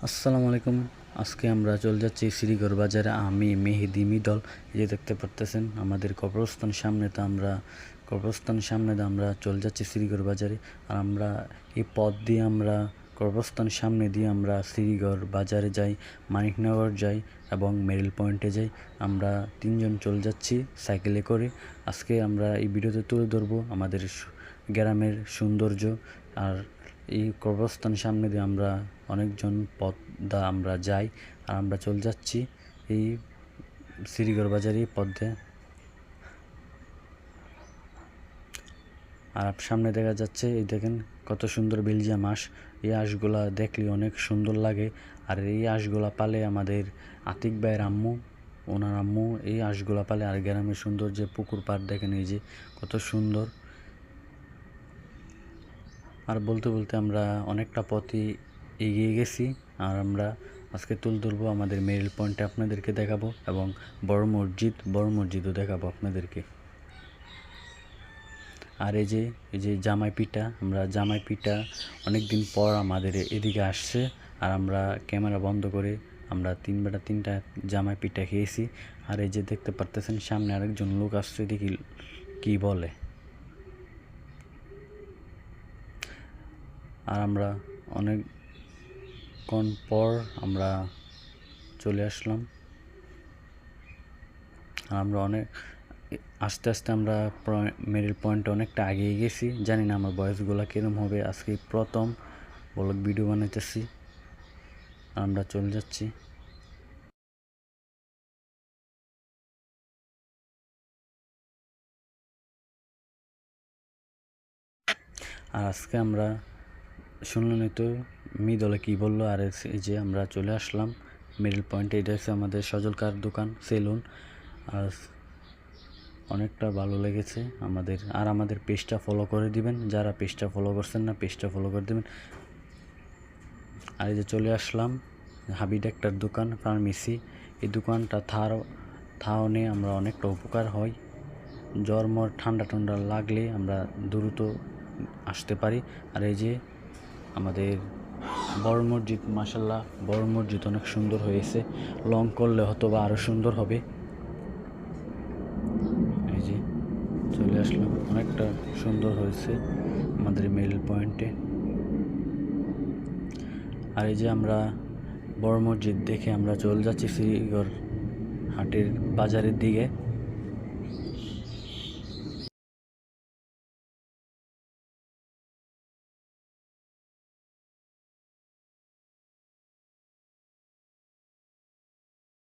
আসসালামু আলাইকুম। আজকে আমরা চলে যাচ্ছি শ্রীগড় বাজারে। আমি মেহেদি মিদল। এই যে দেখতে পারতেছেন আমাদের কবরস্থান সামনে দিয়ে আমরা চলে যাচ্ছি শ্রীগড় বাজারে। আর আমরা এই পথ দিয়ে আমরা কবরস্থান সামনে দিয়ে আমরা শ্রীগড় বাজারে যাই, মানিকনগর যাই এবং মেরিল পয়েন্টে যাই। আমরা তিনজন চলে যাচ্ছি সাইকেলে করে। আজকে আমরা এই ভিডিওতে তুলে ধরবো আমাদের গ্রামের সৌন্দর্য। আর এই কবরস্থান সামনে দিয়ে আমরা অনেকজন পথ আমরা যাই। আর আমরা চলে যাচ্ছি এই শ্রীগড় বাজারে পথ দিয়ে। আর সামনে দেখা যাচ্ছে, এই দেখেন কত সুন্দর বেলজিয়াম হাঁস। এই হাঁসগুলা দেখলে অনেক সুন্দর লাগে। আর এই হাঁসগুলা পালে আমাদের আতিক ভাইয়ের আম্মু, ওনার আম্মু এই হাঁসগুলা পালে। আর গ্রামের সুন্দর যে পুকুর পাড় দেখেন, এই যে কত সুন্দর। আর বলতে বলতে আমরা অনেকটা পথই এগিয়ে গেছি। আর আমরা আজকে তুলে ধরবো আমাদের মেরিল পয়েন্টে, আপনাদেরকে দেখাবো এবং বড় মসজিদও দেখাবো আপনাদেরকে। আর এই যে জামাই পিঠা, আমরা জামাই পিঠা অনেক দিন পর আমাদের এদিকে আসছে। আর আমরা ক্যামেরা বন্ধ করে আমরা 3 বেটা 3টা জামাই পিঠা খেয়েছি। আর এই যে দেখতে পারতেছেন সামনে আরেকজন লোক আসছে, দেখি কি বলে। আর আমরা অনেকক্ষণ পর আমরা চলে আসলাম। আর আমরা আস্তে আস্তে আমরা মেরিল পয়েন্টে অনেকটা আগিয়ে গেছি। জানি না আমার ভয়েসগুলো কীরকম হবে, আজকে প্রথম ব্লগ ভিডিও বানাইতেছি। আমরা চলে যাচ্ছি। আর আজকে আমরা শুনলেন তো মিদলে কী বললো। আর এই যে আমরা চলে আসলাম মিডল পয়েন্টে। এটা হচ্ছে আমাদের সজলকার দোকান, সেলুন। আর অনেকটা ভালো লেগেছে আমাদের। আর আমাদের পেজটা ফলো করে দিবেন, যারা পেজটা ফলো করছেন না পেজটা ফলো করে দিবেন। আর এই যে চলে আসলাম হাবিব ডাক্তার দোকান, ফার্মেসি। এই দোকানটা থাওনে আমরা অনেকটা উপকার হয়। জ্বর মর ঠান্ডা লাগলে আমরা দ্রুত আসতে পারি। আর এই যে আমাদের বড় মসজিদ, মাশাল্লাহ বড় মসজিদ অনেক সুন্দর হয়েছে। লং করলে হয়তো বা আরও সুন্দর হবে। এই যে চলে আসলাম, অনেকটা সুন্দর হয়েছে আমাদের মেরিল পয়েন্টে। আর এই যে আমরা বড় মসজিদ দেখে আমরা চলে যাচ্ছি শ্রীগড় হাটের বাজারের দিকে।